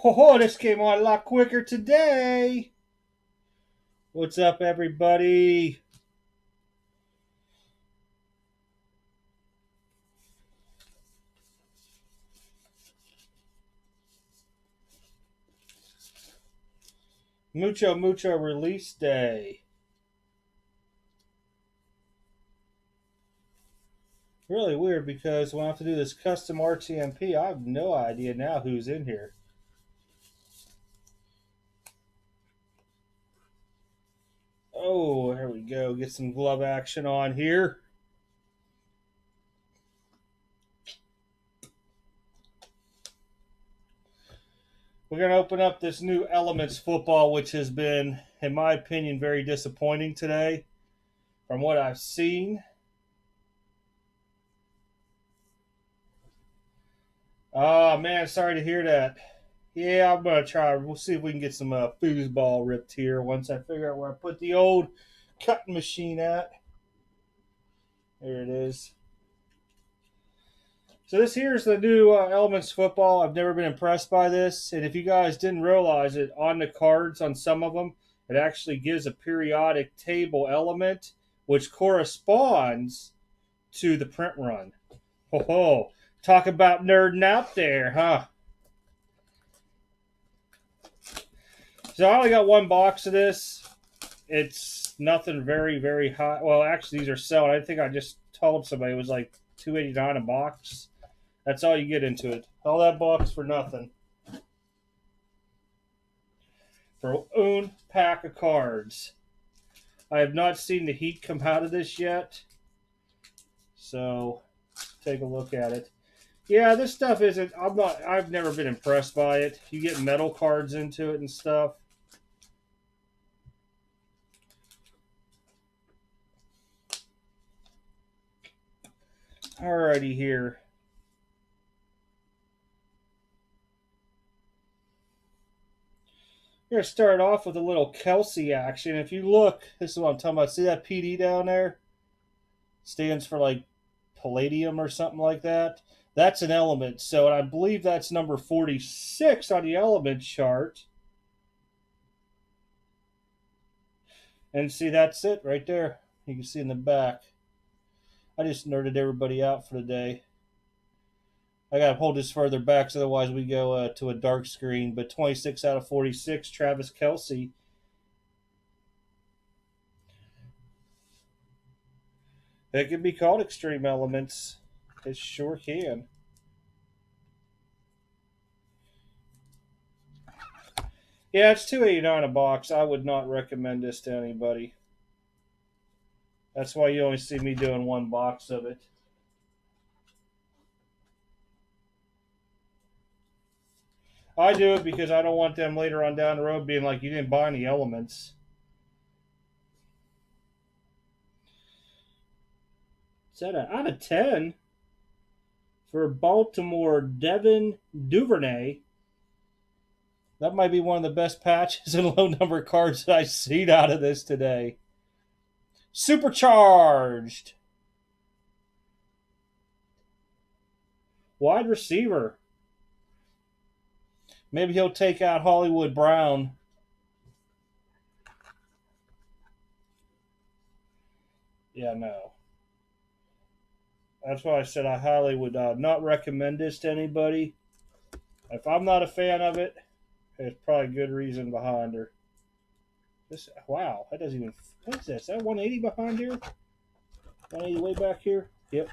Oh, this came on a lot quicker today. What's up, everybody? Mucho release day. Really weird because when I have to do this custom RTMP, I have no idea now who's in here. Oh, here we go. Get some glove action on here. We're going to open up this new Elements football, which has been, in my opinion, very disappointing today from what I've seen. Oh, man, sorry to hear that. Yeah, I'm going to try. We'll see if we can get some foosball ripped here once I figure out where I put the old cutting machine at. There it is. So this here is the new Elements football. I've never been impressed by this. And if you guys didn't realize it, on the cards, on some of them, it actually gives a periodic table element, which corresponds to the print run. Oh, talk about nerding out there, huh? So I only got one box of this. It's nothing very high. Well, actually, these are selling. I think I just told somebody it was like $2.89 a box. That's all you get into it. All that box for nothing. For one pack of cards. I have not seen the heat come out of this yet. So take a look at it. Yeah, this stuff isn't. I've never been impressed by it. You get metal cards into it and stuff. Alrighty here. We're going to start off with a little Kelsey action. If you look, this is what I'm talking about. See that PD down there? Stands for like palladium or something like that. That's an element. So, and I believe that's number 46 on the element chart. And see, that's it right there. You can see in the back. I just nerded everybody out for the day. I got to hold this further back, so otherwise we go to a dark screen. But 26 out of 46, Travis Kelsey. It can be called extreme elements. It sure can. Yeah, it's $2.89 a box. I would not recommend this to anybody. That's why you only see me doing one box of it. I do it because I don't want them later on down the road being like, you didn't buy any elements. Is that an out of 10 for Baltimore Devin Duvernay? That might be one of the best patches and low number cards that I've seen out of this today. Supercharged. Wide receiver. Maybe he'll take out Hollywood Brown. Yeah, no. That's why I said I highly would not recommend this to anybody. If I'm not a fan of it, there's probably good reason behind her. This, wow, that doesn't even. What is this? Is that 180 behind here? 180 way back here? Yep.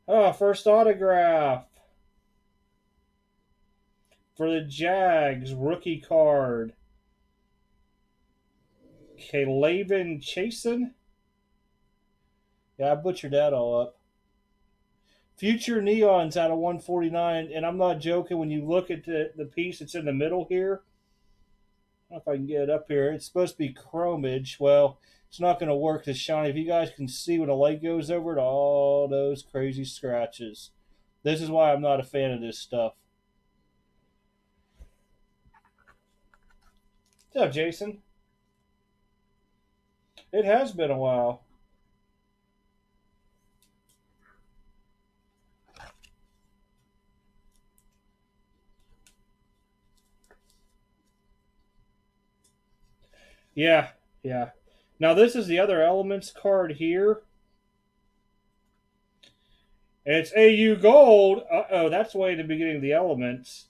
Oh, first autograph for the Jags, rookie card. Kalaven Chasen? Yeah, I butchered that all up. Future Neons out of 149, and I'm not joking. When you look at the piece that's in the middle here, I don't know if I can get it up here. It's supposed to be chromage. Well, it's not going to work as shiny. If you guys can see when the light goes over it, all those crazy scratches. This is why I'm not a fan of this stuff. What's up, Jason? It has been a while. Yeah, yeah. Now this is the other Elements card here. And it's AU Gold. Uh-oh, that's way at the beginning of the Elements,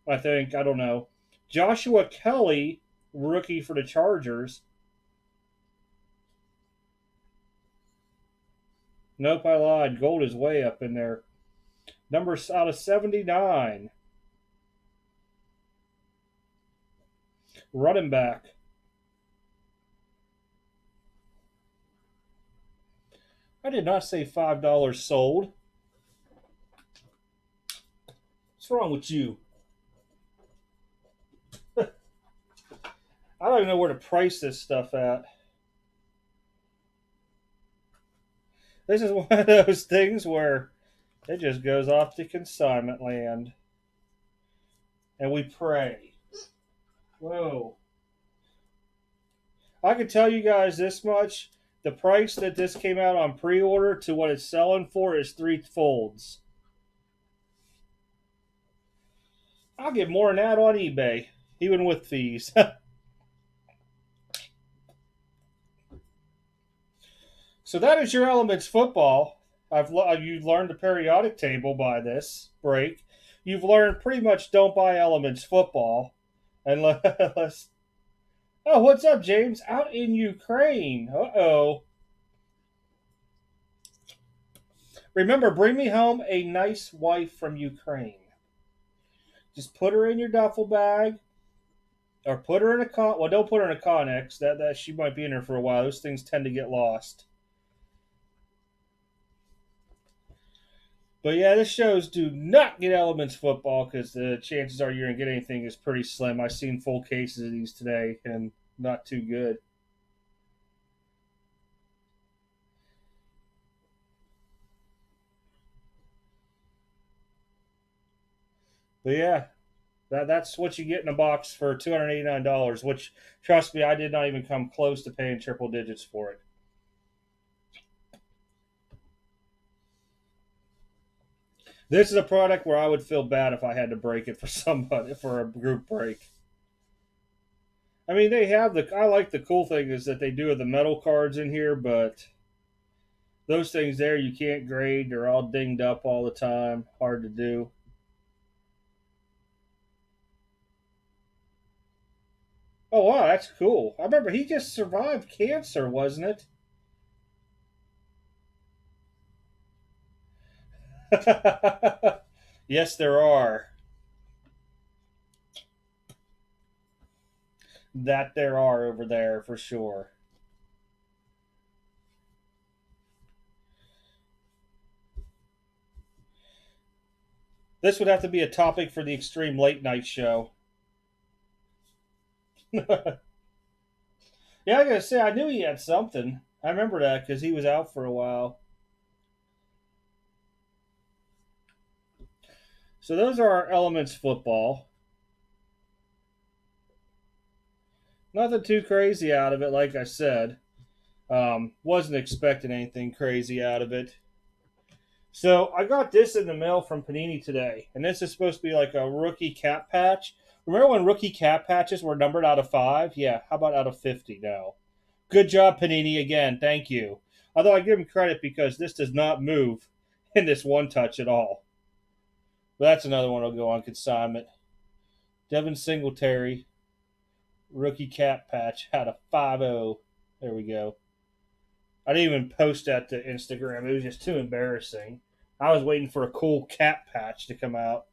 I think. I don't know. Joshua Kelly, rookie for the Chargers. Nope, I lied. Gold is way up in there. Numbers out of 79. Running back. I did not say $5 sold. What's wrong with you? I don't even know where to price this stuff at. This is one of those things where it just goes off to consignment land. And we pray. Whoa. I can tell you guys this much. The price that this came out on pre-order to what it's selling for is 3 folds. I'll get more than that on eBay, even with fees. So that is your Elements football. You've learned the periodic table by this break. You've learned pretty much don't buy Elements football unless. Oh, what's up, James? Out in Ukraine. Uh-oh. Remember, bring me home a nice wife from Ukraine. Just put her in your duffel bag, or put her in a con. Well, don't put her in a Connex. That she might be in there for a while. Those things tend to get lost. But yeah, this shows do not get Elements football because the chances are you're gonna get anything is pretty slim. I've seen full cases of these today and not too good. But yeah, that's what you get in a box for $289. Which, trust me, I did not even come close to paying triple digits for it. This is a product where I would feel bad if I had to break it for somebody for a group break. I mean, they have the. I like the cool thing is that they do have the metal cards in here, but those things there you can't grade. They're all dinged up all the time. Hard to do. Oh wow, that's cool. I remember he just survived cancer, wasn't it? Yes, there are. That there are over there for sure. This would have to be a topic for the extreme late night show. Yeah, I gotta say, I knew he had something. I remember that because he was out for a while. So those are our Elements football. Nothing too crazy out of it, like I said. Wasn't expecting anything crazy out of it. So I got this in the mail from Panini today, and this is supposed to be like a rookie cap patch. Remember when rookie cap patches were numbered out of 5? Yeah, how about out of 50 now? Good job, Panini, again. Thank you. Although I give him credit because this does not move in this one touch at all. But that's another one that'll go on consignment. Devin Singletary, rookie cap patch, had a 5-0. There we go. I didn't even post that to Instagram. It was just too embarrassing. I was waiting for a cool cap patch to come out.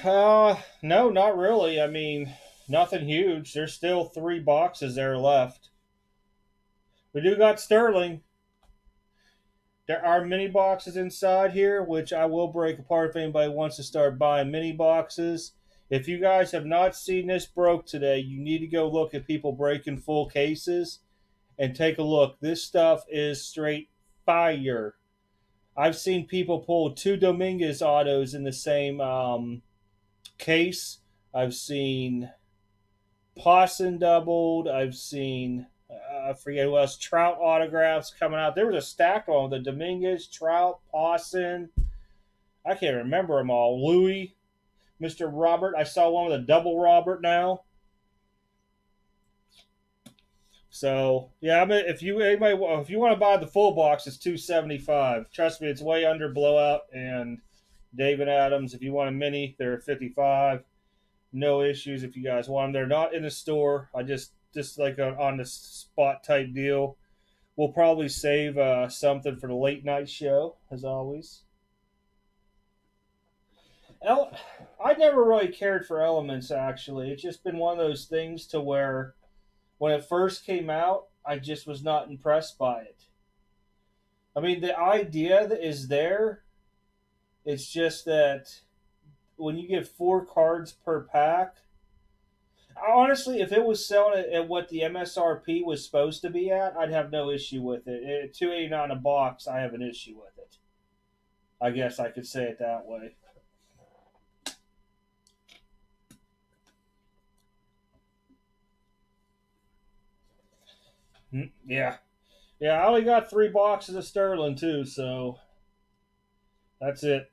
No, not really. I mean, nothing huge. There's still 3 boxes there left. We do got Sterling. There are mini boxes inside here, which I will break apart if anybody wants to start buying mini boxes. If you guys have not seen this broke today, you need to go look at people breaking full cases and take a look. This stuff is straight fire. I've seen people pull 2 Dominguez autos in the same case. I've seen Pawson doubled. I've seen I forget who else. Trout autographs coming out. There was a stack on the Dominguez, Trout, Pawson. I can't remember them all. Louis. Mr. Robert. I saw one with a double Robert now. So yeah, I mean, if you want to buy the full box, it's $275. Trust me, it's way under Blowout and David Adams. If you want a mini, they're at 55. No issues if you guys want them. They're not in the store. I just like on the spot type deal. We'll probably save something for the late night show as always. I never really cared for Elements actually. It's just been one of those things to where when it first came out, I just was not impressed by it. I mean, the idea that is there. It's just that when you get 4 cards per pack, honestly, if it was selling at what the MSRP was supposed to be at, I'd have no issue with it. At $289 a box, I have an issue with it. I guess I could say it that way. Yeah, yeah. I only got 3 boxes of Sterling too, so that's it.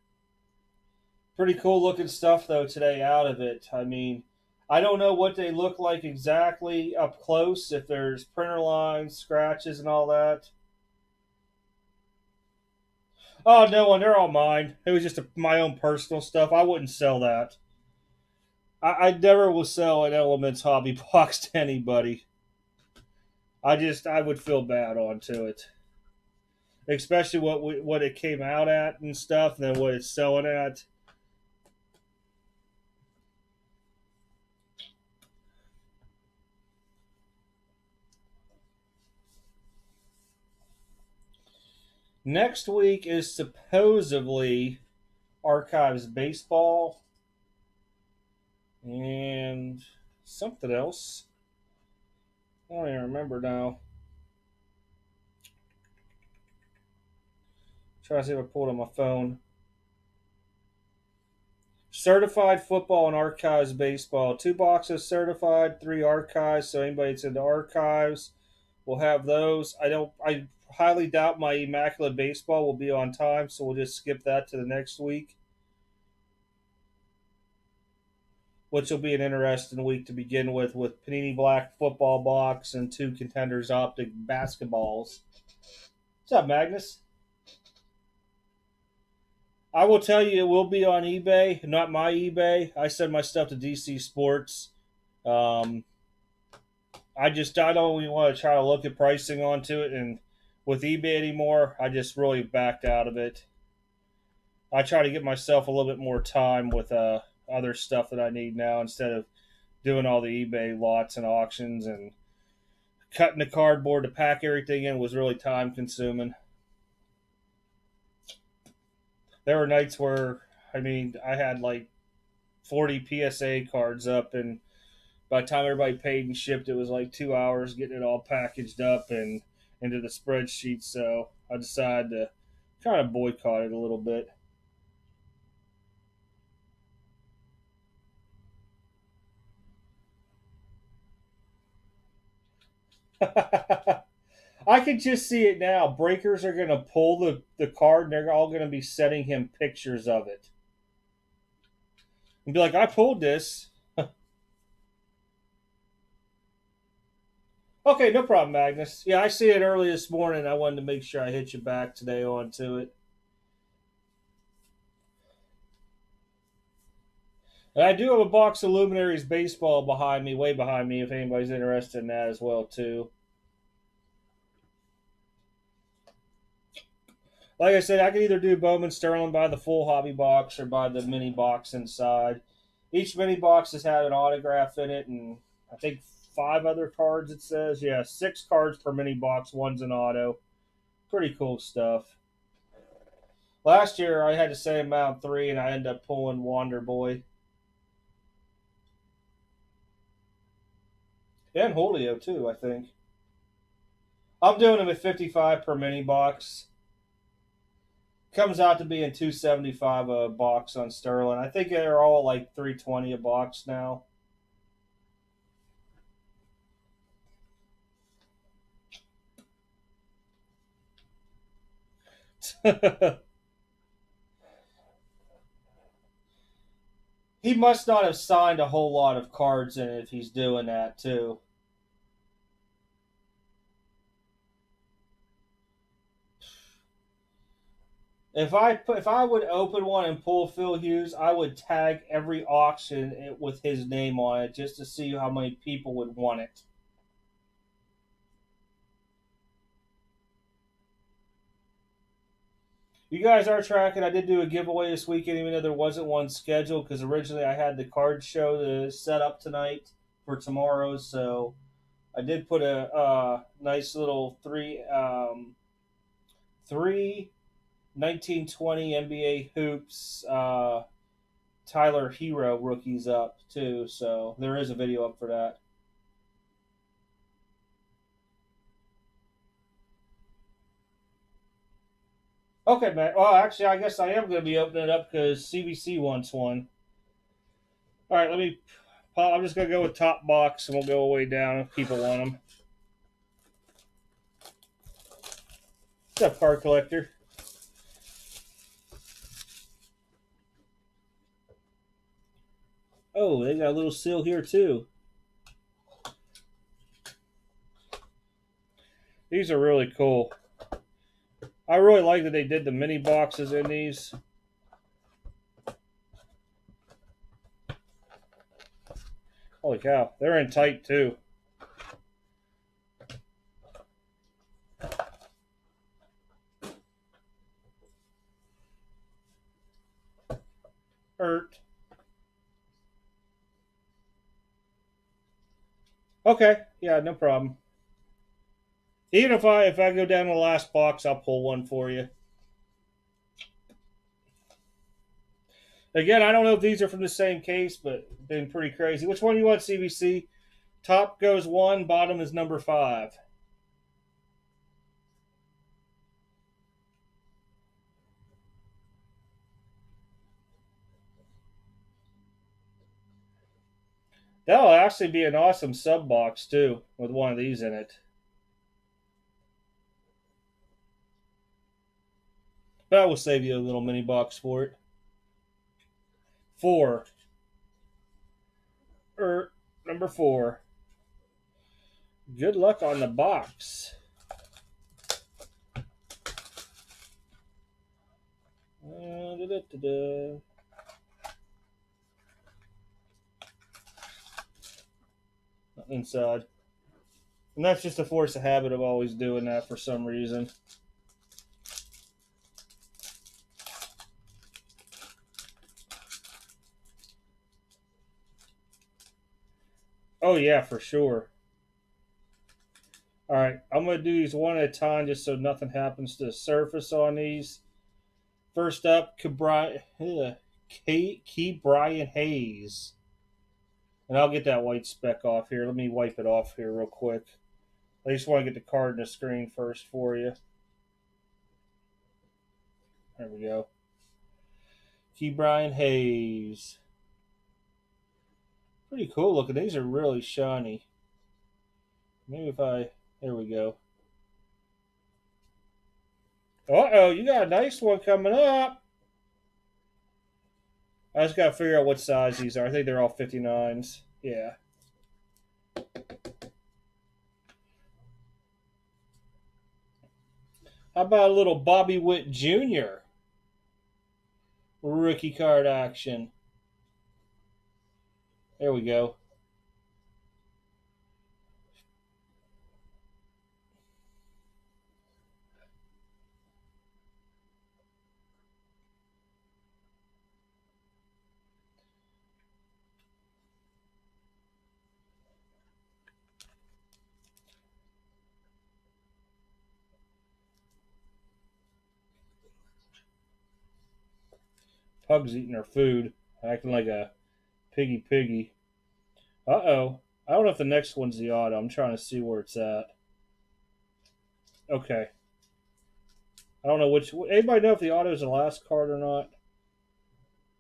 Pretty cool looking stuff though today out of it. I mean, I don't know what they look like exactly up close. If there's printer lines, scratches, and all that. Oh no, and they're all mine. It was just my own personal stuff. I wouldn't sell that. I never will sell an Elements hobby box to anybody. I would feel bad onto it, especially what it came out at and stuff, and then what it's selling at. Next week is supposedly Archives baseball and something else. I don't even remember now. Try to see if I pulled on my phone. Certified football and archives baseball. 2 boxes certified, 3 archives. So anybody that's into archives will have those. I highly doubt my immaculate baseball will be on time, so we'll just skip that to the next week. Which will be an interesting week to begin with Panini Black football box and 2 Contenders Optic basketballs. What's up, Magnus? I will tell you, it will be on eBay, not my eBay. I send my stuff to DC Sports. Um, I don't even want to try to look at pricing onto it, and with eBay anymore, I just really backed out of it. I try to give myself a little bit more time with other stuff that I need now instead of doing all the eBay lots and auctions and cutting the cardboard to pack everything in was really time consuming. There were nights where I had like 40 PSA cards up, and by the time everybody paid and shipped, it was like 2 hours getting it all packaged up and into the spreadsheet. So I decided to kind of boycott it a little bit. I can just see it now. Breakers are going to pull the card, and they're all going to be sending him pictures of it. And be like, I pulled this. Okay, no problem, Magnus. Yeah, I see it early this morning. I wanted to make sure I hit you back today onto it. And I do have a box of Luminaries baseball behind me, way behind me, if anybody's interested in that as well, too. Like I said, I can either do Bowman Sterling by the full hobby box or by the mini box inside. Each mini box has had an autograph in it, and I think 5 other cards. It says, yeah, 6 cards per mini box. One's an auto. Pretty cool stuff. Last year I had the same amount 3, and I ended up pulling Wander Boy and Julio too. I think I'm doing them at 55 per mini box. Comes out to being 275 a box on Sterling. I think they're all like 320 a box now. He must not have signed a whole lot of cards in it if he's doing that too. If I would open one and pull Phil Hughes, I would tag every auction with his name on it just to see how many people would want it. You guys are tracking. I did do a giveaway this weekend, even though there wasn't one scheduled, because originally I had the card show to set up tonight for tomorrow. So I did put a nice little three 1920 NBA hoops Tyler Hero rookies up too. So there is a video up for that. Okay, man. Well, actually, I guess I am going to be opening it up because CBC wants one. All right, let me. I'm just going to go with top box, and we'll go way down if people want them. What's up, card collector? Oh, they got a little seal here too. These are really cool. I really like that they did the mini boxes in these. Holy cow, they're in tight too. Hurt. Okay, yeah, no problem. Even if I go down to the last box, I'll pull one for you. Again, I don't know if these are from the same case, but been pretty crazy. Which one do you want, CBC? Top goes 1, bottom is number 5. That'll actually be an awesome sub box too, with one of these in it. But I will save you a little mini box for it. 4. Number 4. Good luck on the box. Inside. And that's just a force of habit of always doing that for some reason. Oh, yeah, for sure. All right, I'm going to do these one at a time just so nothing happens to the surface on these. First up, Key Brian Hayes. And I'll get that white speck off here. Let me wipe it off here real quick. I just want to get the card in the screen first for you. There we go. Key Brian Hayes. Pretty cool looking. These are really shiny. Maybe if I... There we go. Uh-oh, you got a nice one coming up. I just got to figure out what size these are. I think they're all 59s. Yeah. How about a little Bobby Witt Jr. rookie card action? There we go. Pug's eating her food, acting like a piggy. Uh-oh. I don't know if the next one's the auto. I'm trying to see where it's at. Okay. I don't know which... Anybody know if the auto is the last card or not?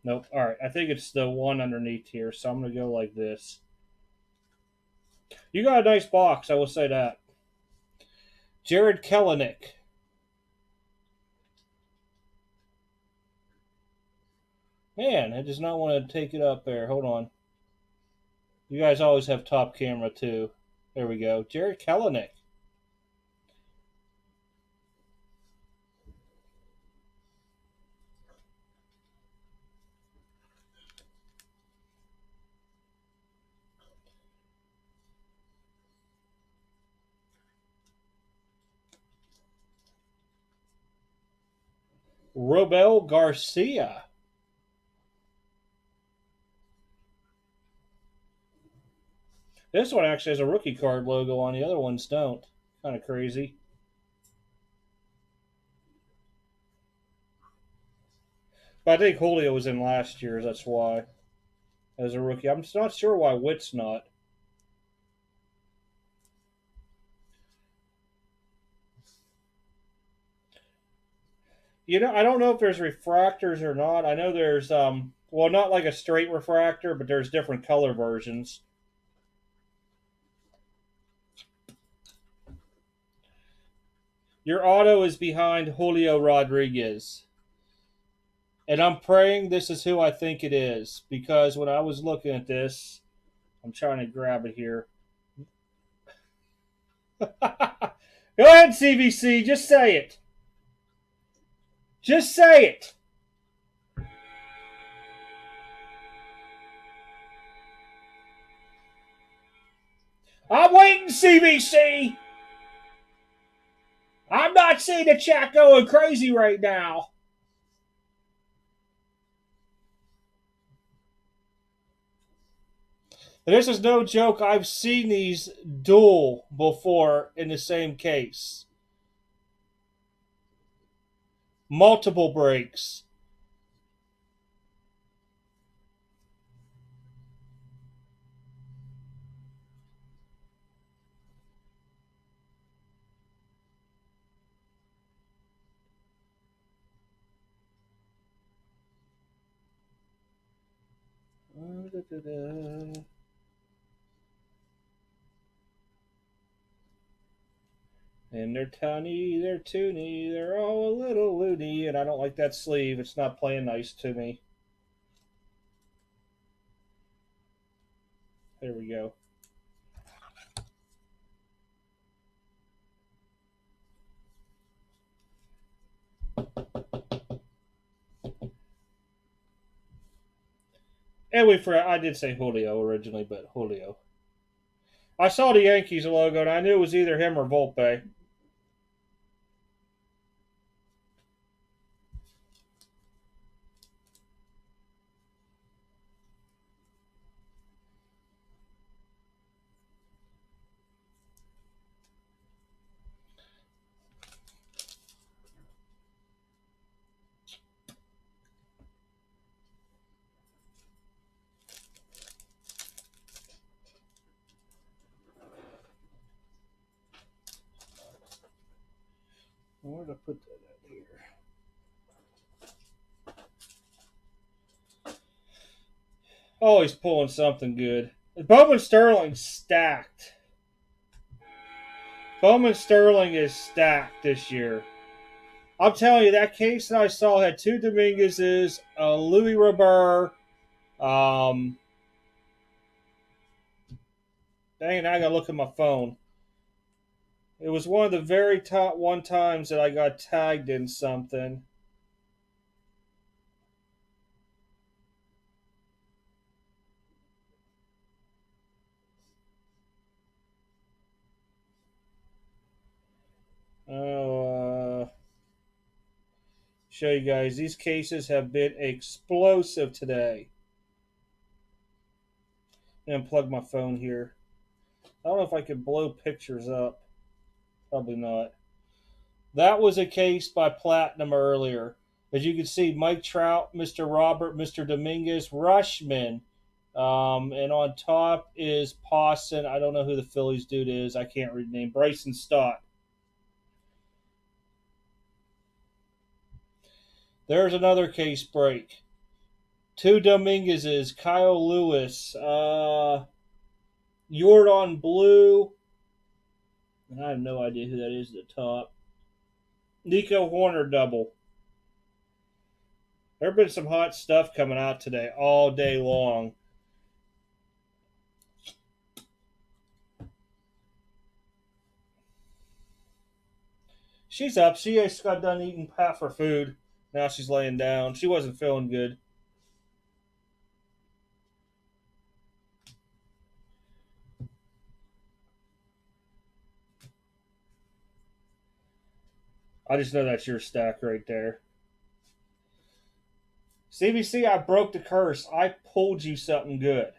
Nope. All right. I think it's the one underneath here, so I'm going to go like this. You got a nice box, I will say that. Jared Kelenic. Man, it does not want to take it up there. Hold on. You guys always have top camera, too. There we go. Jared Kelenic. Robel Garcia. This one actually has a rookie card logo on. The other ones don't. Kind of crazy. But I think Julio was in last year's. That's why. As a rookie. I'm not sure why Witt's not. You know, I don't know if there's refractors or not. I know there's, well, not like a straight refractor, but there's different color versions. Your auto is behind Julio Rodriguez. And I'm praying this is who I think it is. Because when I was looking at this, I'm trying to grab it here. Go ahead, CVC. Just say it. Just say it. I'm waiting, CVC. I'm not seeing the chat going crazy right now. And this is no joke. I've seen these duel before in the same case. Multiple breaks. And they're tiny, they're toony, they're all a little loony, and I don't like that sleeve. It's not playing nice to me. There we go. And I did say Julio originally, but Julio. I saw the Yankees logo, and I knew it was either him or Volpe. Where did I put that at here? Oh, he's pulling something good. Bowman Sterling's stacked. Bowman Sterling is stacked this year. I'm telling you, that case that I saw had two Dominguez's, Louis Robert. Dang it, I gotta look at my phone. It was one of the very top one times that I got tagged in something. Oh, show you guys. These cases have been explosive today. I'm gonna plug my phone here. I don't know if I could blow pictures up. Probably not. That was a case by Platinum earlier. As you can see, Mike Trout, Mr. Robert, Mr. Dominguez, Rushman. And on top is Pawson. I don't know who the Phillies dude is. I can't read the name. Bryson Stott. There's another case break. Two Dominguez's, Kyle Lewis, Jordan Blue. And I have no idea who that is at the top. Nico Horner double. There been some hot stuff coming out today all day long. She's up. She just got done eating half her food. Now she's laying down. She wasn't feeling good. I just know that's your stack right there. CBC, I broke the curse. I pulled you something good.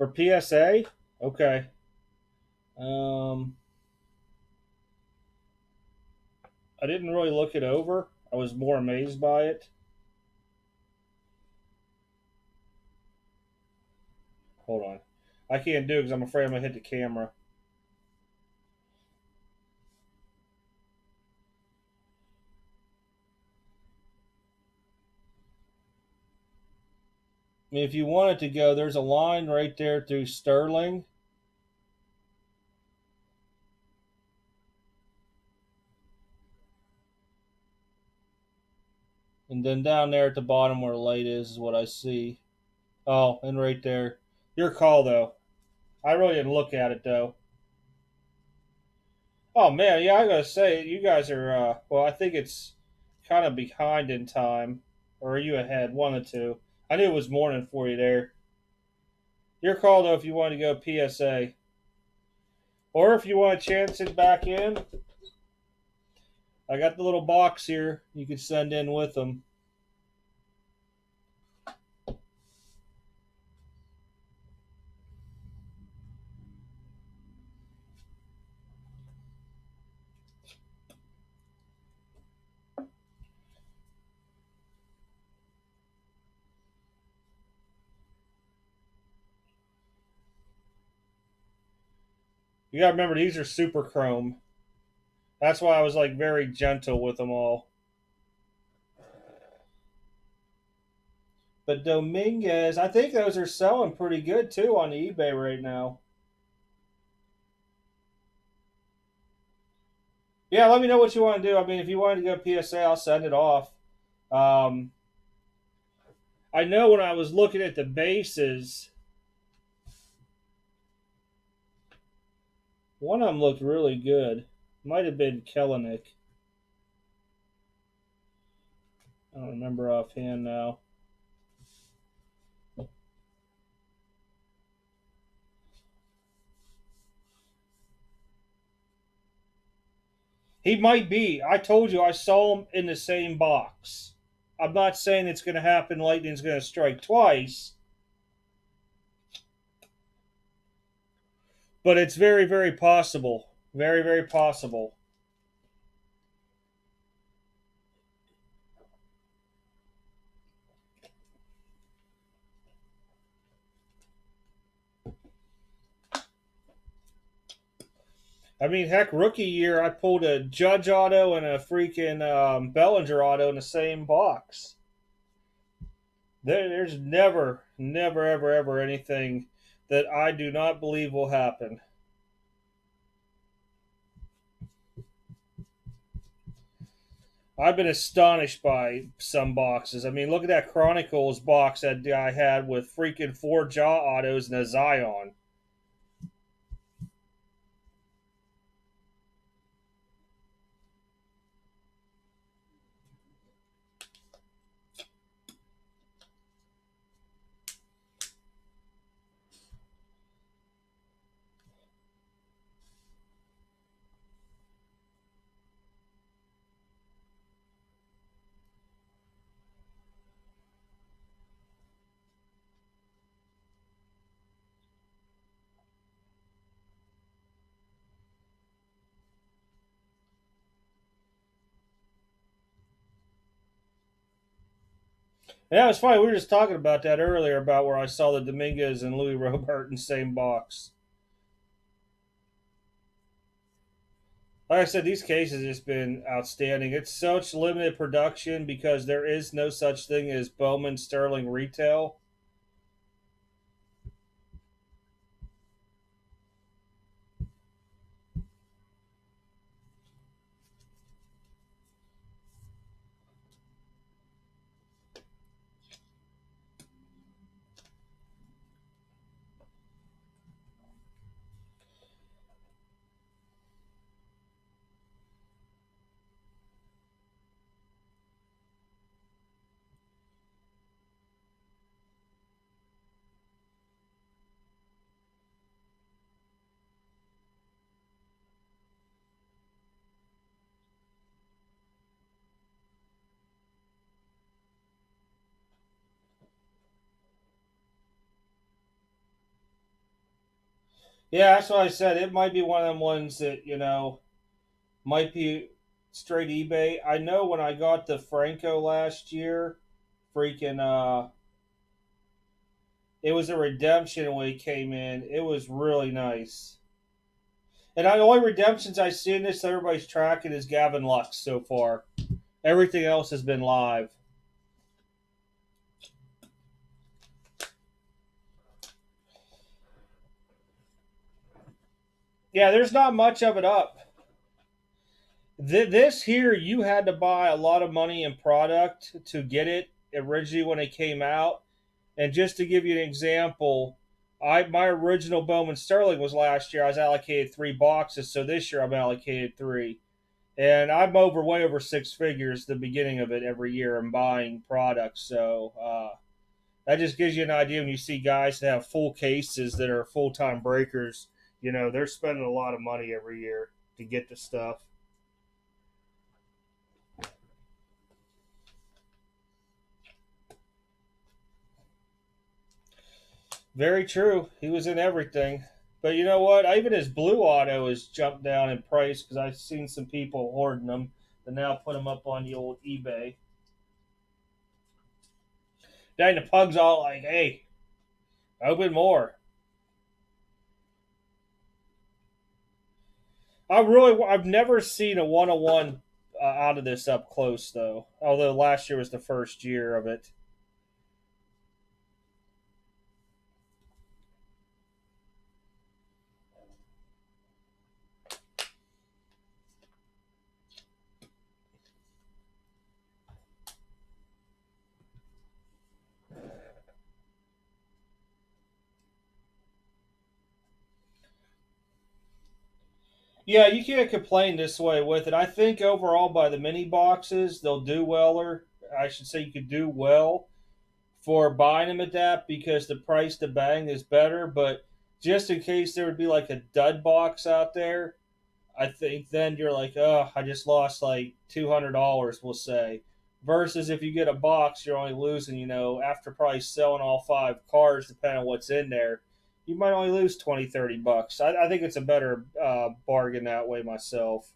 For PSA? Okay. Um, I didn't really look it over. I was more amazed by it. Hold on. I can't do it because I'm afraid I'm going to hit the camera. I mean, if you want it to go, there's a line right there through Sterling. And then down there at the bottom where the light is what I see. Oh, and right there. Your call, though. I really didn't look at it, though. Oh, man, yeah, I gotta say, you guys are, well, I think it's kind of behind in time. Or are you ahead? One or two. I knew it was morning for you there. Your call, though, if you want to go PSA. Or if you want to chance it back in, I got the little box here you can send in with them. You gotta remember, these are super chrome. That's why I was like very gentle with them all. But Dominguez, I think those are selling pretty good too on the eBay right now. Yeah, let me know what you want to do. I mean, if you wanted to go PSA, I'll send it off. Um, I know when I was looking at the bases, one of them looked really good. Might have been Kellenick. I don't remember offhand now. He might be. I told you I saw him in the same box. I'm not saying it's going to happen. Lightning's going to strike twice, but it's very, very possible. Very, very possible. I mean, heck, rookie year, I pulled a Judge auto and a freaking Bellinger auto in the same box. There's never, never, ever, ever anything that I do not believe will happen. I've been astonished by some boxes. I mean, look at that Chronicles box that guy had with freaking 4 Jaw autos and a Zion. And that was funny. We were just talking about that earlier about where I saw the Dominguez and Louis Robert in the same box. Like I said, these cases has been outstanding. It's such limited production because there is no such thing as Bowman Sterling retail. Yeah, that's what I said. It might be one of them ones that, might be straight eBay. I know when I got the Franco last year, freaking it was a redemption when he came in. It was really nice. And the only redemptions I've seen this everybody's tracking is Gavin Lux so far. Everything else has been live. Yeah, there's not much of it up. This here, you had to buy a lot of money in product to get it originally when it came out. And just to give you an example, my original Bowman Sterling was last year. I was allocated 3 boxes, so this year I'm allocated 3. And I'm way over 6 figures the beginning of it every year. I'm buying products, so that just gives you an idea when you see guys that have full cases that are full time breakers. They're spending a lot of money every year to get the stuff. Very true. He was in everything. But you know what? Even his blue auto has jumped down in price because I've seen some people hoarding them and now put them up on the old eBay. Dang, the pug's all like, hey, open more. I've never seen a 101 out of this up close, though. Although last year was the first year of it. Yeah, you can't complain this way with it. I think overall, by the mini boxes, they'll do well. I should say you could do well for buying them at that because the price to bang is better. But just in case there would be like a dud box out there, I think then you're like, oh, I just lost like $200, we'll say. Versus if you get a box, you're only losing, after probably selling all 5 cars, depending on what's in there, you might only lose 20, $30. I think it's a better bargain that way myself.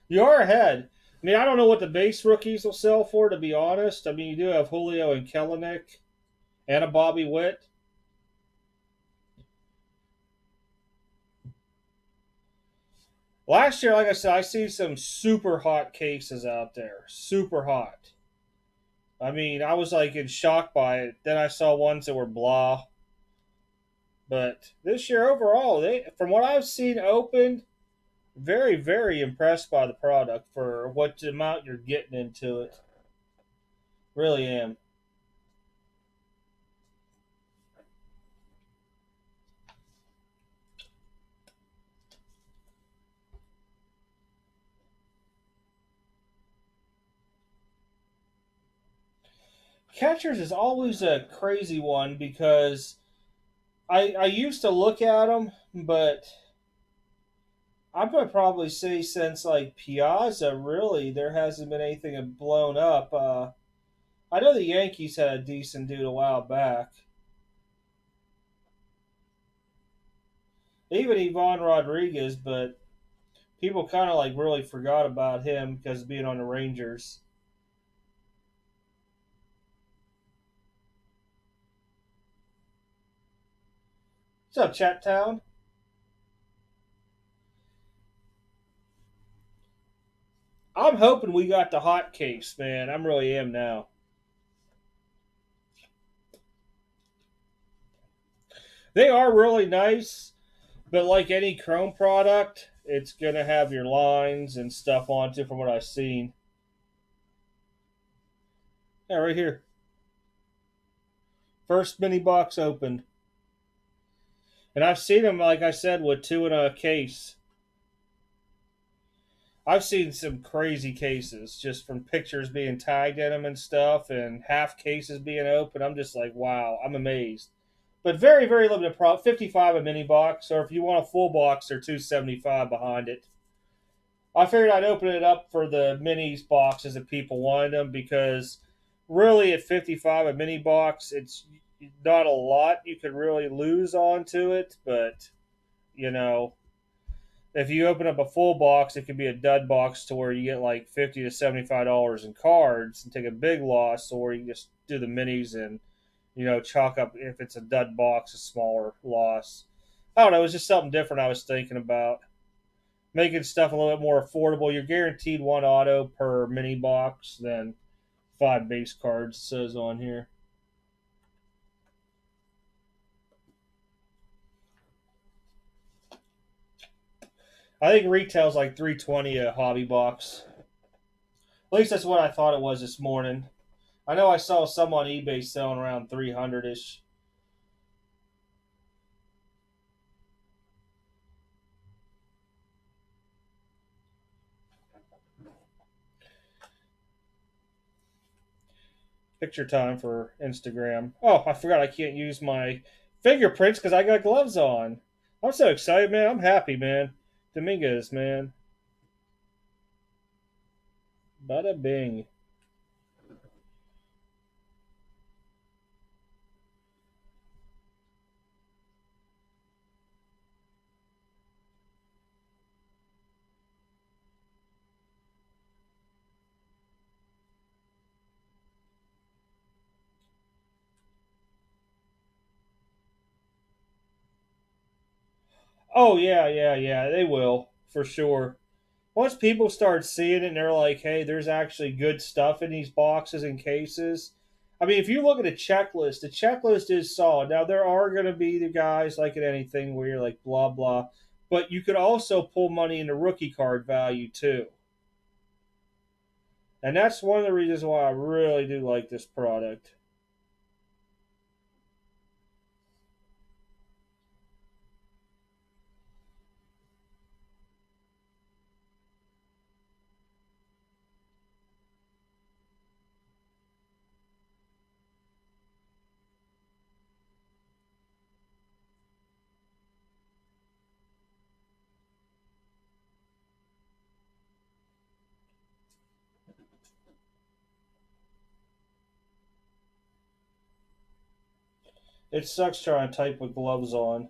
You're ahead. I mean, I don't know what the base rookies will sell for, to be honest. I mean, you do have Julio and Kellenick and a Bobby Witt. Last year, like I said, I see some super hot cases out there. Super hot. I mean, I was like in shock by it. Then I saw ones that were blah. But this year overall, they from what I've seen opened, very very impressed by the product for what amount you're getting into it. Really am. Catchers is always a crazy one because I used to look at them, but I would probably say since like Piazza, really, there hasn't been anything blown up. I know the Yankees had a decent dude a while back. Even Ivan Rodriguez, but people kind of like really forgot about him because of being on the Rangers. What's up, Chat Town? I'm hoping we got the hot case, man. I'm really am now. They are really nice, but like any Chrome product, it's gonna have your lines and stuff on it from what I've seen. Yeah, right here. First mini box opened. And I've seen them, like I said, with two in a case. I've seen some crazy cases just from pictures being tagged in them and stuff, and half cases being open. I'm just like, wow, I'm amazed. But very, very limited prop. 55 a mini box, or if you want a full box, they're 275 behind it. I figured I'd open it up for the minis boxes if people wanted them because really at 55 a mini box, it's not a lot you could really lose onto it, but you know, if you open up a full box, it could be a dud box to where you get like $50 to $75 in cards and take a big loss, or you can just do the minis and chalk up if it's a dud box a smaller loss. I don't know. It was just something different I was thinking about. Making stuff a little bit more affordable. You're guaranteed one auto per mini box, then five base cards, it says on here. I think retail's like 320 a hobby box. At least that's what I thought it was this morning. I know I saw some on eBay selling around 300 ish. Picture time for Instagram. Oh, I forgot I can't use my fingerprints because I got gloves on. I'm so excited, man. I'm happy, man. Dominguez, man. Bada bing. Oh, yeah, yeah, yeah. They will, for sure. Once people start seeing it and they're like, hey, there's actually good stuff in these boxes and cases. I mean, if you look at the checklist is solid. Now, there are going to be the guys like in anything where you're like, blah, blah. But you could also pull money into rookie card value, too. And that's one of the reasons why I really do like this product. It sucks trying to type with gloves on.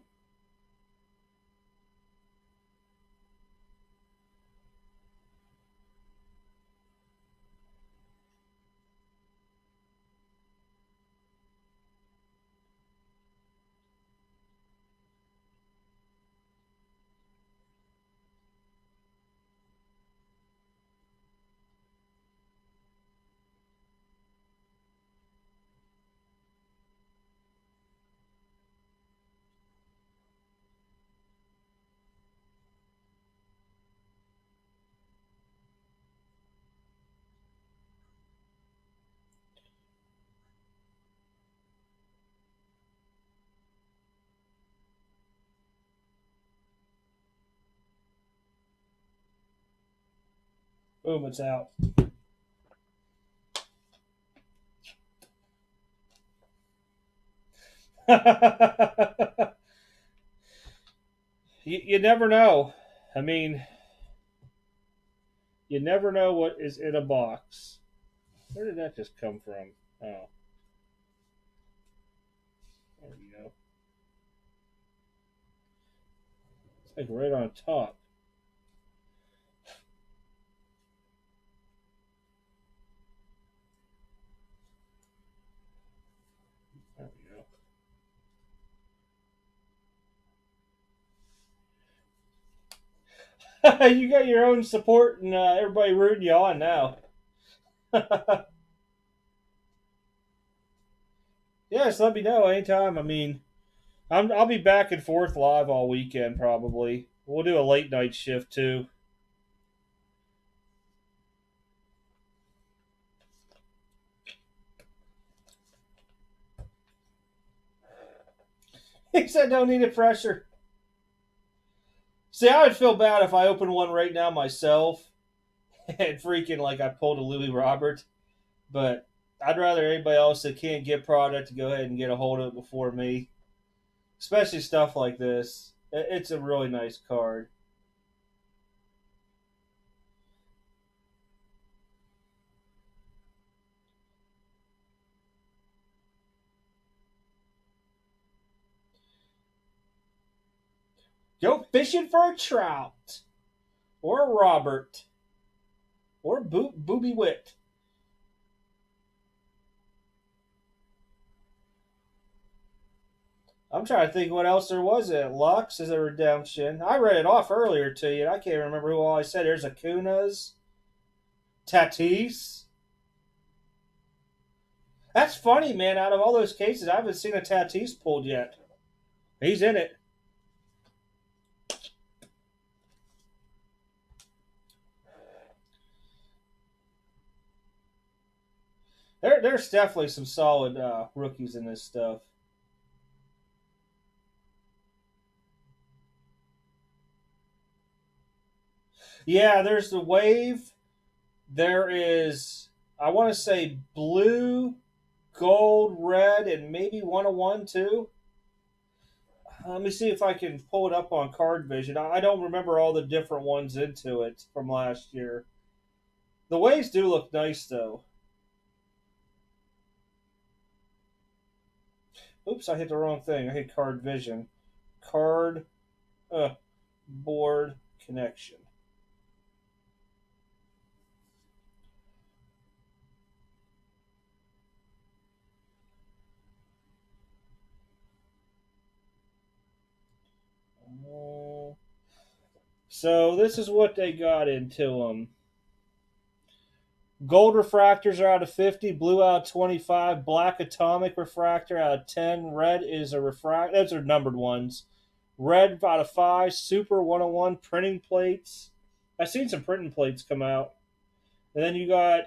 Boom, it's out. You never know. I mean, you never know what is in a box. Where did that just come from? Oh, there we go. It's like right on top. There we go. You got your own support and everybody rooting you on now. Yeah, just let me know anytime. I mean, I'll be back and forth live all weekend probably. We'll do a late night shift too. He said, "Don't need the pressure." See, I would feel bad if I opened one right now myself and freaking like I pulled a Louis Robert, but I'd rather anybody else that can't get product to go ahead and get a hold of it before me, especially stuff like this. It's a really nice card. Go fishing for a trout or a Robert or Booby Wit. I'm trying to think what else there was at Lux as a redemption. I read it off earlier to you. I can't remember who all I said. There's Acuna's, Tatis. That's funny, man. Out of all those cases, I haven't seen a Tatis pulled yet. He's in it. There's definitely some solid rookies in this stuff. Yeah, there's the Wave. There is, I want to say, blue, gold, red, and maybe 101 too. Let me see if I can pull it up on Card Vision. I don't remember all the different ones into it from last year. The Waves do look nice though. Oops, I hit the wrong thing. I hit Card Vision. Card board connection. So this is what they got into them. Gold refractors are out of 50, blue out of 25, black atomic refractor out of 10, red is a refractor. Those are numbered ones. Red out of 5, super 101 printing plates. I've seen some printing plates come out. And then you got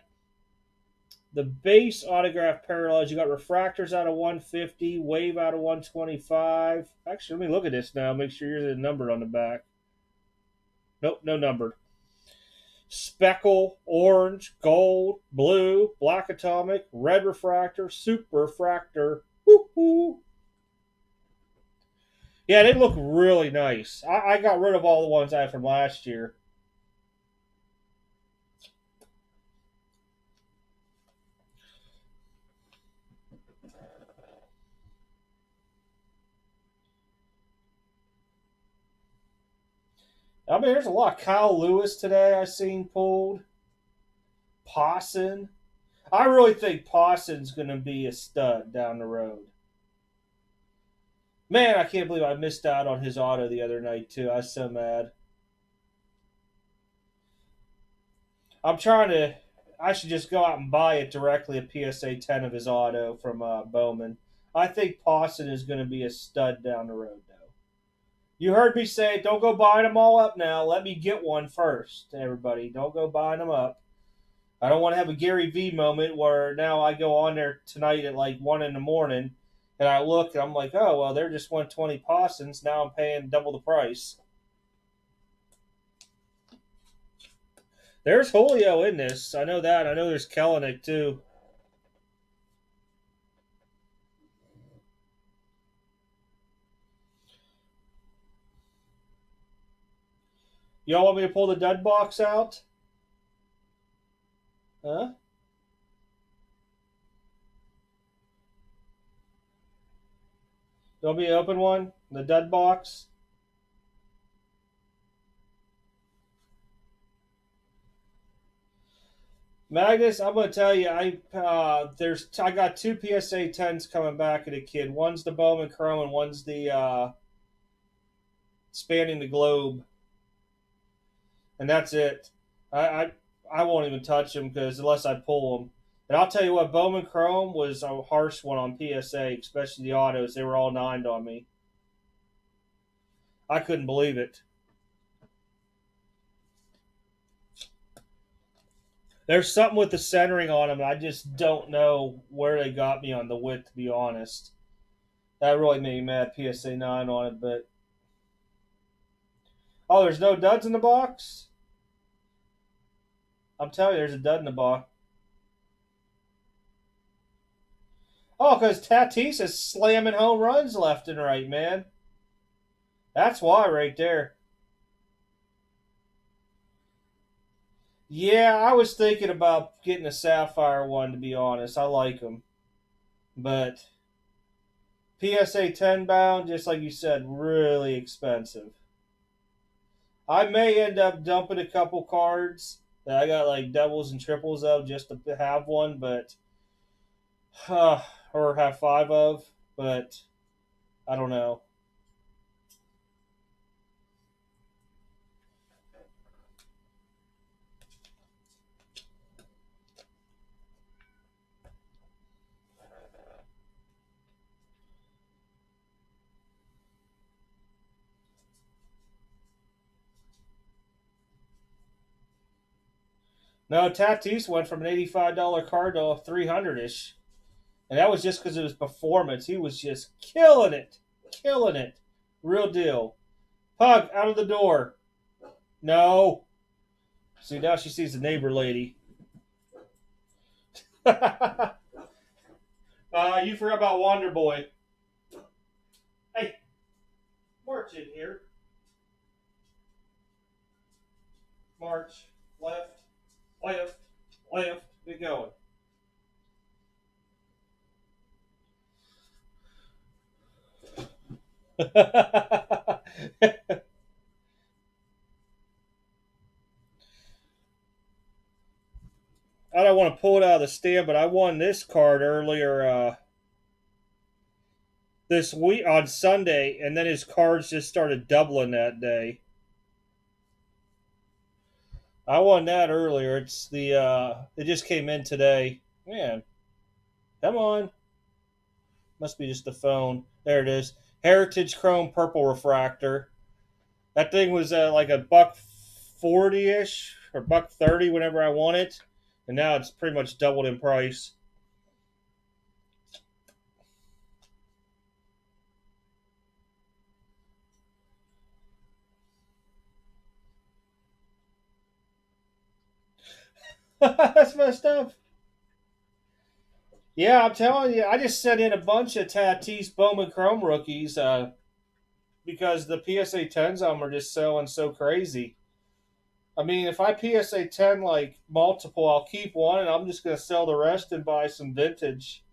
the base autograph parallels. You got refractors out of 150, wave out of 125. Actually, let me look at this now. Make sure you're numbered on the back. Nope, no numbered. Speckle, orange, gold, blue, black atomic, red refractor, super refractor. Woo-hoo. Yeah, they look really nice. I got rid of all the ones I had from last year. I mean, there's a lot. Kyle Lewis today I seen pulled. Posson. I really think Posson's going to be a stud down the road. Man, I can't believe I missed out on his auto the other night, too. I was so mad. I'm trying to. I should just go out and buy it directly, a PSA 10 of his auto from Bowman. I think Posson is going to be a stud down the road, though. You heard me say, don't go buying them all up now. Let me get one first, everybody. Don't go buying them up. I don't want to have a Gary V moment where now I go on there tonight at like 1 in the morning and I look and I'm like, oh, well, they're just 120 Possons. Now I'm paying double the price. There's Julio in this. I know that. I know there's Kellenick too. Y'all want me to pull the dud box out? Huh? You want me to open one? The dud box? Magnus, I'm gonna tell you, I got two PSA 10s coming back at a kid. One's the Bowman Chrome and one's the Spanning the Globe, and that's it. I I, I won't even touch them because unless I pull them. And I'll tell you what, Bowman Chrome was a harsh one on PSA, especially the autos. They were all nined on me. I couldn't believe it. There's something with the centering on them, and I just don't know where they got me on the width, to be honest. That really made me mad, PSA 9 on it, but. Oh, there's no duds in the box? I'm telling you, there's a dud in the box. Oh, because Tatis is slamming home runs left and right, man. That's why right there. Yeah, I was thinking about getting a Sapphire one, to be honest. I like them. But PSA 10 bound, just like you said, really expensive. I may end up dumping a couple cards that I got like doubles and triples of just to have one, but or have five of, but I don't know. No, Tatis went from an $85 card to a 300 ish. And that was just because of his performance. He was just killing it. Killing it. Real deal. Pug, out of the door. No. See, now she sees the neighbor lady. You forgot about Wonder Boy. Hey, march in here. March. Left. Left. Left. Get going. I don't want to pull it out of the stand, but I won this card earlier this week on Sunday, and then his cards just started doubling that day. I won that earlier. It's the it just came in today. Man, come on. Must be just the phone. There it is. Heritage Chrome Purple Refractor. That thing was like a $1.40 ish or $1.30 whenever I won it, and now it's pretty much doubled in price. That's messed up. Yeah, I'm telling you, I just sent in a bunch of Tatis Bowman Chrome rookies because the PSA 10s on them are just selling so crazy. I mean, if I PSA 10 like multiple, I'll keep one and I'm just going to sell the rest and buy some vintage.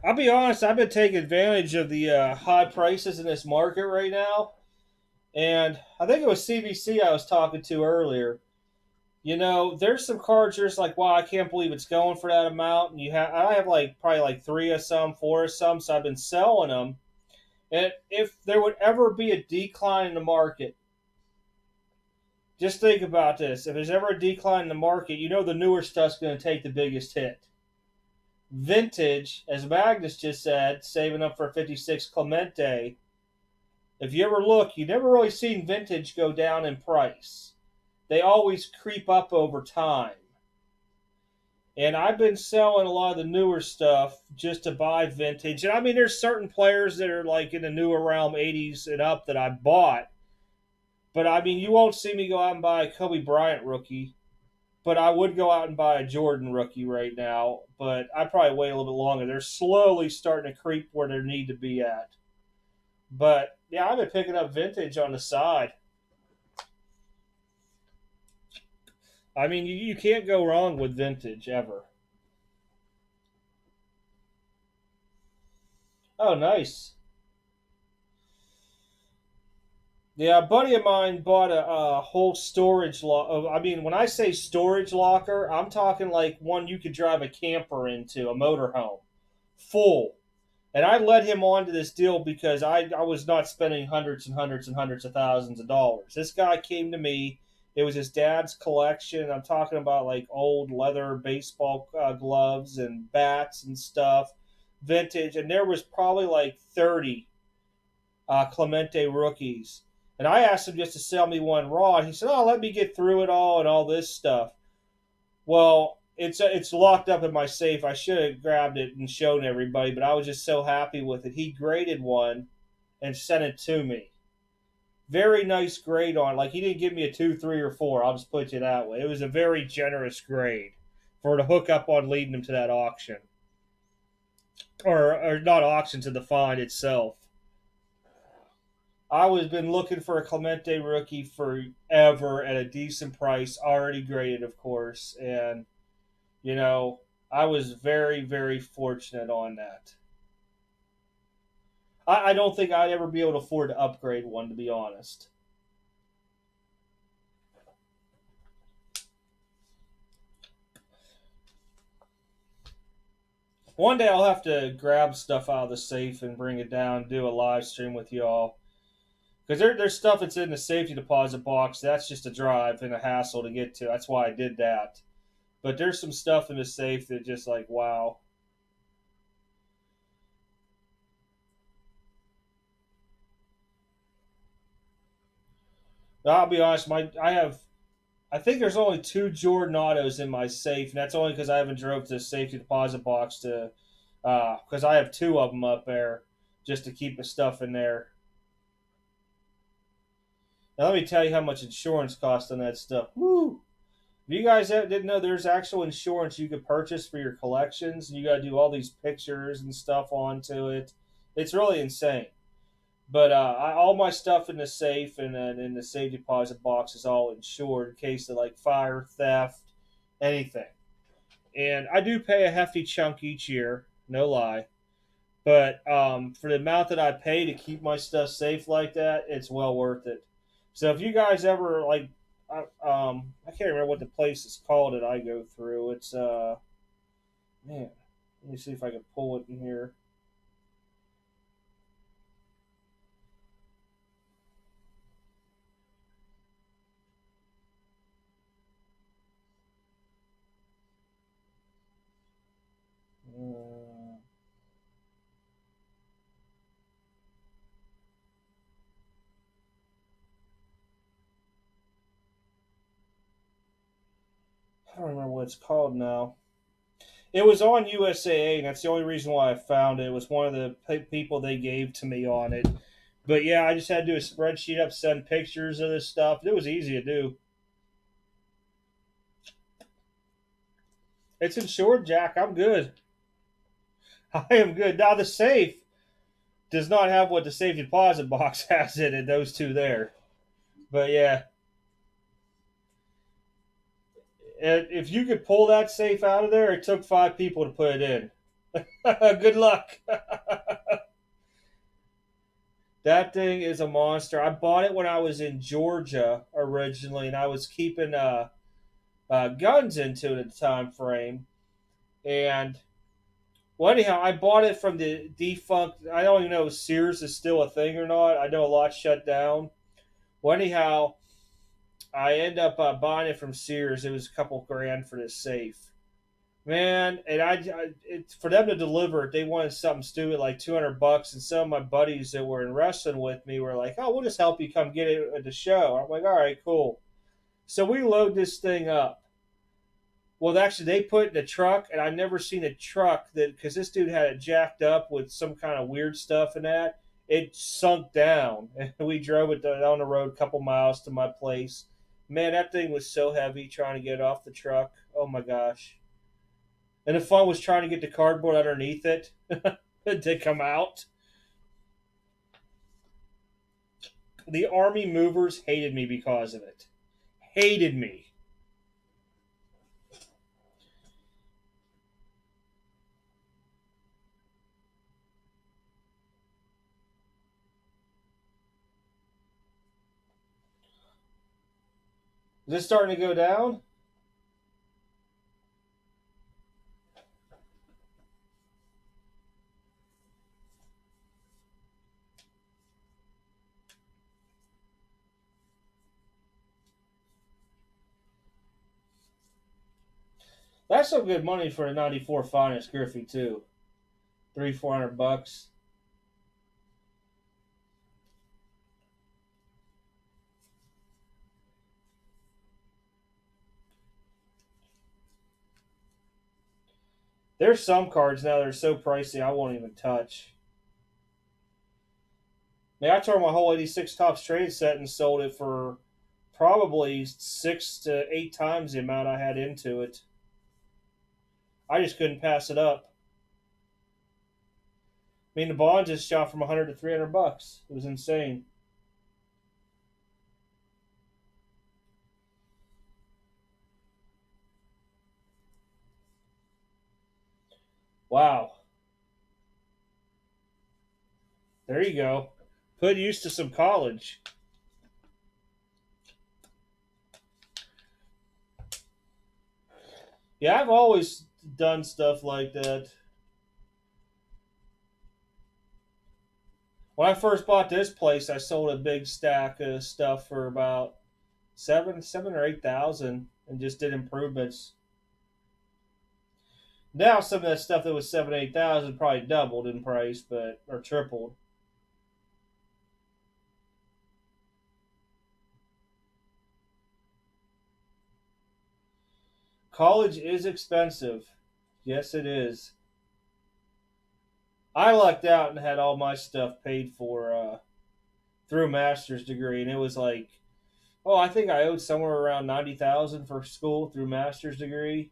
I'll be honest, I've been taking advantage of the high prices in this market right now. And I think it was CBC I was talking to earlier. You know, there's some cards just like, wow, I can't believe it's going for that amount. And I have like probably like three of some, four of some, so I've been selling them. And if there would ever be a decline in the market, just think about this. If there's ever a decline in the market, you know the newer stuff's going to take the biggest hit. Vintage, as Magnus just said, saving up for 56 Clemente. If you ever look, you never really seen vintage go down in price. They always creep up over time. And I've been selling a lot of the newer stuff just to buy vintage. And I mean, there's certain players that are like in the newer realm, 80s and up, that I bought. But I mean, you won't see me go out and buy a Kobe Bryant rookie. But I would go out and buy a Jordan rookie right now. But I'd probably wait a little bit longer. They're slowly starting to creep where they need to be at. But yeah, I've been picking up vintage on the side. I mean, you can't go wrong with vintage ever. Oh, nice. Yeah, a buddy of mine bought a whole storage locker. I mean, when I say storage locker, I'm talking like one you could drive a camper into, a motorhome, full. And I led him on to this deal because I was not spending hundreds and hundreds and hundreds of thousands of dollars. This guy came to me. It was his dad's collection. I'm talking about like old leather baseball gloves and bats and stuff, vintage. And there was probably like 30 Clemente rookies. And I asked him just to sell me one raw. And he said, "Oh, let me get through it all and all this stuff." Well, it's locked up in my safe. I should have grabbed it and shown everybody, but I was just so happy with it. He graded one and sent it to me. Very nice grade on it. Like he didn't give me a 2, 3, or 4. I'll just put you that way. It was a very generous grade for to hook up on leading him to that auction, or not auction, to the find itself. I was been looking for a Clemente rookie forever at a decent price, already graded, of course, and I was very, very fortunate on that. I don't think I'd ever be able to afford to upgrade one, to be honest. One day I'll have to grab stuff out of the safe and bring it down, do a live stream with y'all. Because there's stuff that's in the safety deposit box. That's just a drive and a hassle to get to. That's why I did that. But there's some stuff in the safe that just like, wow. I'll be honest, I think there's only two Jordan autos in my safe, and that's only because I haven't drove to the safety deposit box to, because I have two of them up there just to keep the stuff in there. Now let me tell you how much insurance costs on that stuff. Woo! If you guys didn't know, there's actual insurance you could purchase for your collections, and you got to do all these pictures and stuff onto it. It's really insane. But all my stuff in the safe and in the safe deposit box is all insured in case of like fire, theft, anything. And I do pay a hefty chunk each year, no lie. But for the amount that I pay to keep my stuff safe like that, it's well worth it. So if you guys ever like, I can't remember what the place is called that I go through. It's man, let me see if I can pull it in here. I don't remember what it's called now. It was on USAA, and that's the only reason why I found it. It was one of the people they gave to me on it. But yeah, I just had to do a spreadsheet up, send pictures of this stuff. It was easy to do. It's insured, Jack. I'm good. I am good. Now, the safe does not have what the safe deposit box has in it, those two there. But yeah, if you could pull that safe out of there, it took 5 people to put it in. Good luck. That thing is a monster. I bought it when I was in Georgia originally, and I was keeping guns into it at the time frame. And well, anyhow, I bought it from the defunct. I don't even know if Sears is still a thing or not. I know a lot shut down. Well, anyhow, I end up buying it from Sears. It was a couple grand for this safe, man. And for them to deliver it, they wanted something stupid like $200. And some of my buddies that were in wrestling with me were like, "Oh, we'll just help you come get it at the show." I'm like, "All right, cool." So we load this thing up. Well, actually, they put in a truck, and I've never seen a truck that because this dude had it jacked up with some kind of weird stuff in that. It sunk down, and we drove it down the road a couple miles to my place. Man, that thing was so heavy trying to get it off the truck. Oh my gosh! And the fun was trying to get the cardboard underneath it to come out. The army movers hated me because of it. Hated me. Is this starting to go down? That's some good money for a '94 Finest Griffey too. 300-400 bucks. There's some cards now that are so pricey I won't even touch. Man, I tore my whole '86 Topps trade set and sold it for probably 6 to 8 times the amount I had into it. I just couldn't pass it up. I mean, the bond just shot from 100 to 300 bucks. It was insane. Wow. There you go. Put used to some college. Yeah, I've always done stuff like that. When I first bought this place, I sold a big stack of stuff for about seven or 8,000, and just did improvements. Now some of that stuff that was 7 8,000 probably doubled in price, but or tripled. College is expensive. Yes, it is. I lucked out and had all my stuff paid for through a master's degree, and it was like, oh, I think I owed somewhere around 90,000 for school through master's degree.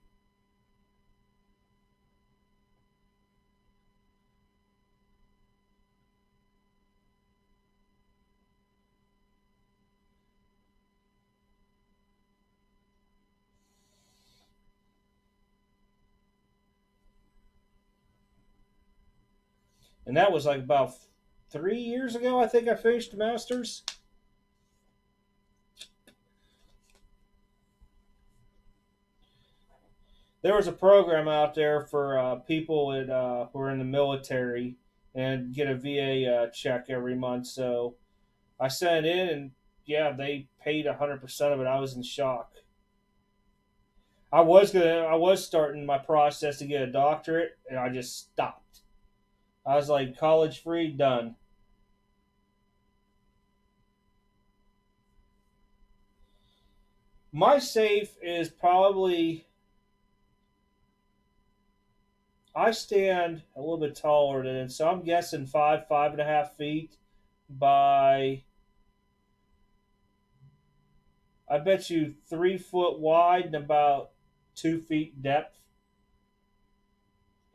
And that was like about 3 years ago. I think I finished the masters. There was a program out there for people that who are in the military and get a VA check every month. So I sent it in, and yeah, they paid 100% of it. I was in shock. I was starting my process to get a doctorate, and I just stopped. I was like, college free, done. My safe is probably, I stand a little bit taller than it, so I'm guessing 5.5 feet by, I bet you 3 foot wide and about 2 feet depth,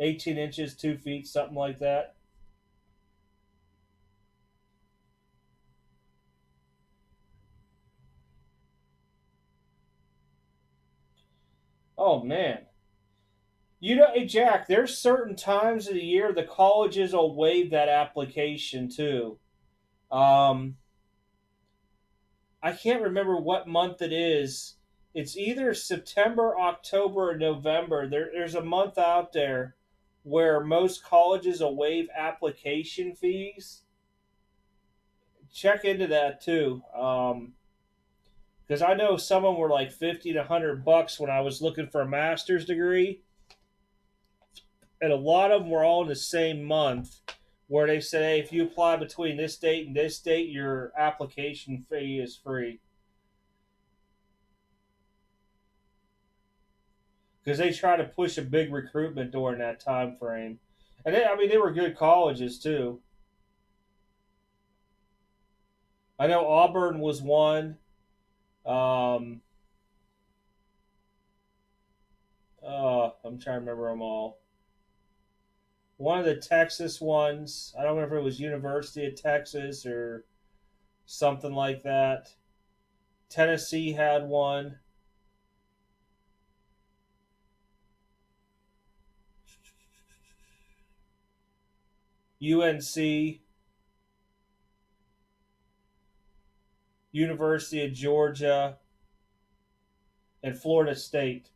18 inches, 2 feet, something like that. Oh man, hey Jack, there's certain times of the year the colleges will waive that application too. Um, I can't remember what month it is. It's either September, October, or November. There's a month out there where most colleges will waive application fees. Check into that too, because I know some of them were like 50 to 100 bucks when I was looking for a master's degree, and a lot of them were all in the same month. Where they said, hey, if you apply between this date and this date, your application fee is free. because they tried to push a big recruitment during that time frame. And I mean, they were good colleges too. I know Auburn was one. Um, I'm trying to remember them all. One of the Texas ones. I don't remember if it was University of Texas or something like that. Tennessee had one. UNC, University of Georgia, and Florida State.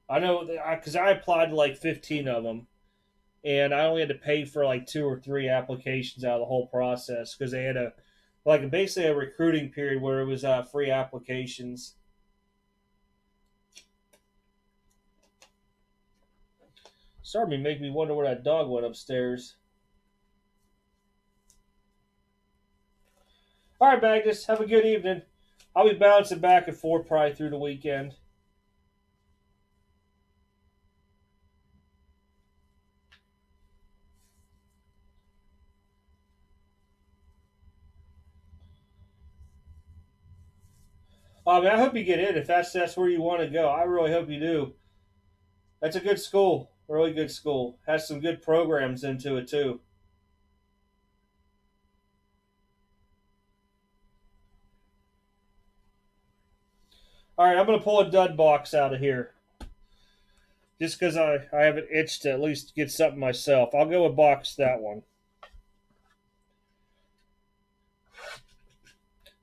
I know because I applied to like 15 of them, and I only had to pay for like 2 or 3 applications out of the whole process because they had a like basically a recruiting period where it was free applications. Starting to make me wonder where that dog went upstairs. All right, Magnus, have a good evening. I'll be bouncing back and forth probably through the weekend. I hope you get in if that's where you want to go. I really hope you do. That's a good school, really good school. Has some good programs into it too. All right, I'm gonna pull a dud box out of here just because I have an itch to at least get something myself. I'll go with box that one.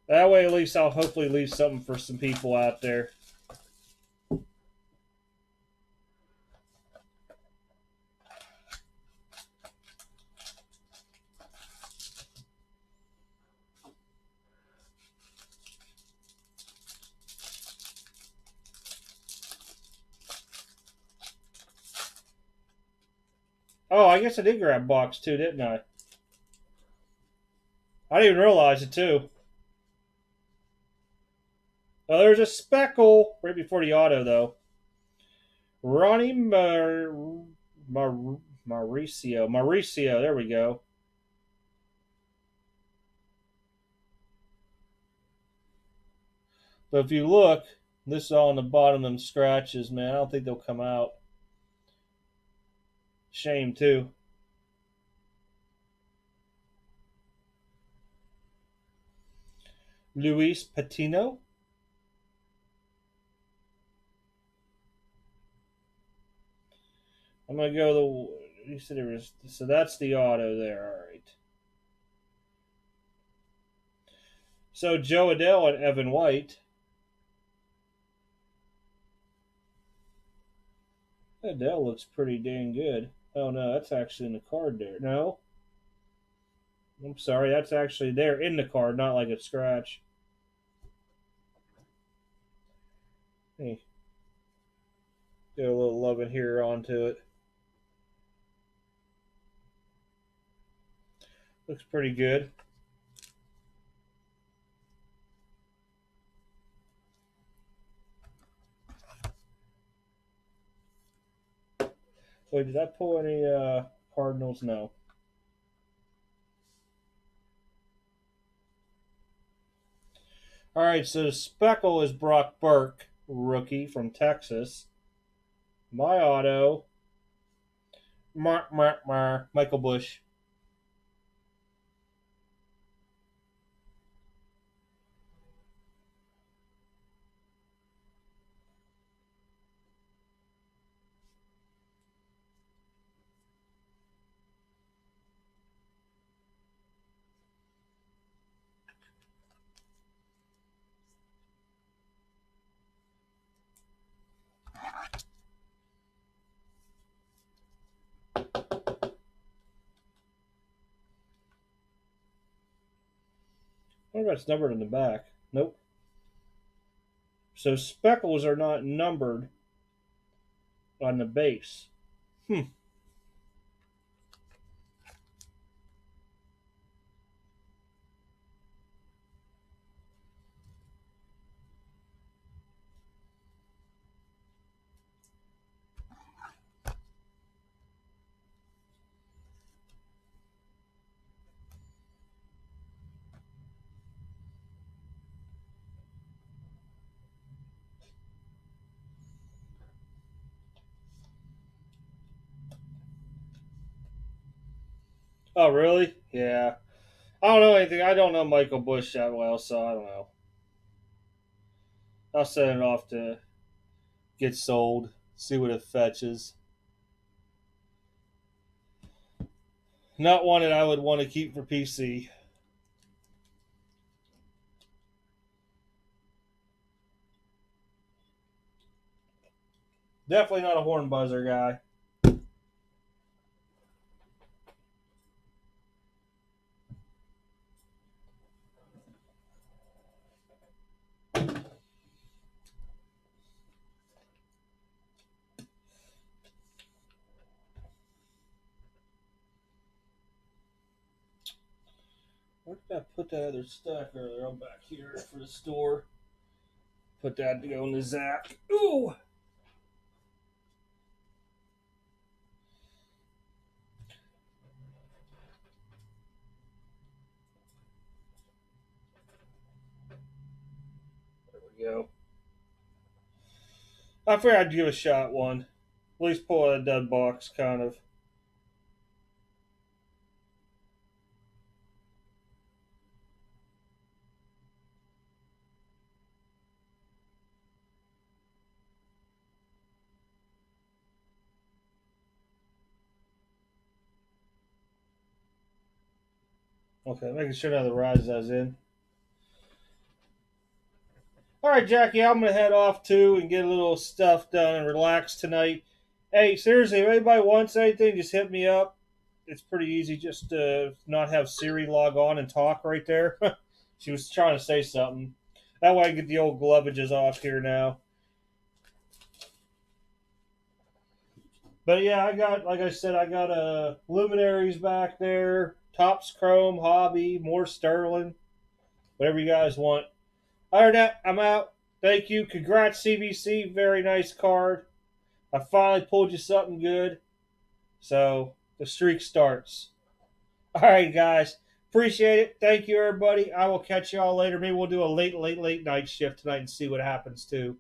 That way, at least I'll hopefully leave something for some people out there. Oh, I guess I did grab box too, didn't I? I didn't even realize it too. Oh, there's a speckle right before the auto though. Ronnie Mauricio. Mauricio, there we go. But if you look, this is all on the bottom of them scratches, man. I don't think they'll come out. Shame too. Luis Patino. I'm gonna go the. You said there was. So that's the auto there. All right. So Joe Adele and Evan White. Adele looks pretty dang good. Oh no, that's actually in the card there. No, I'm sorry, that's actually there in the card, not like a scratch. Hey, get a little love in here onto it. Looks pretty good. Wait, did I pull any Cardinals? No. All right, so the speckle is Brock Burke, rookie from Texas. My auto, Michael Bush. I wonder if that's numbered in the back. Nope. So speckles are not numbered on the base. Hmm. Oh, really? Yeah. I don't know anything. I don't know Michael Bush that well, so I don't know. I'll send it off to get sold, see what it fetches. Not one that I would want to keep for PC. Definitely not a horn buzzer guy. Where did I put that other stack earlier? I'm back here for the store. Put that to go in the zap. Ooh! There we go. I figured I'd give a shot one. At least pull out a dud box, kind of. Okay, making sure none of the rise is in. All right, Jackie, I'm going to head off too and get a little stuff done and relax tonight. Hey, seriously, if anybody wants anything, just hit me up. It's pretty easy just to not have Siri log on and talk right there. She was trying to say something. That way I get the old glovages off here now. But yeah, I got, like I said, I got luminaries back there, Tops Chrome, Hobby, more Sterling, whatever you guys want. Other than that, I'm out. Thank you. Congrats, CBC. Very nice card. I finally pulled you something good. So the streak starts. All right, guys. Appreciate it. Thank you, everybody. I will catch you all later. Maybe we'll do a late night shift tonight and see what happens, too.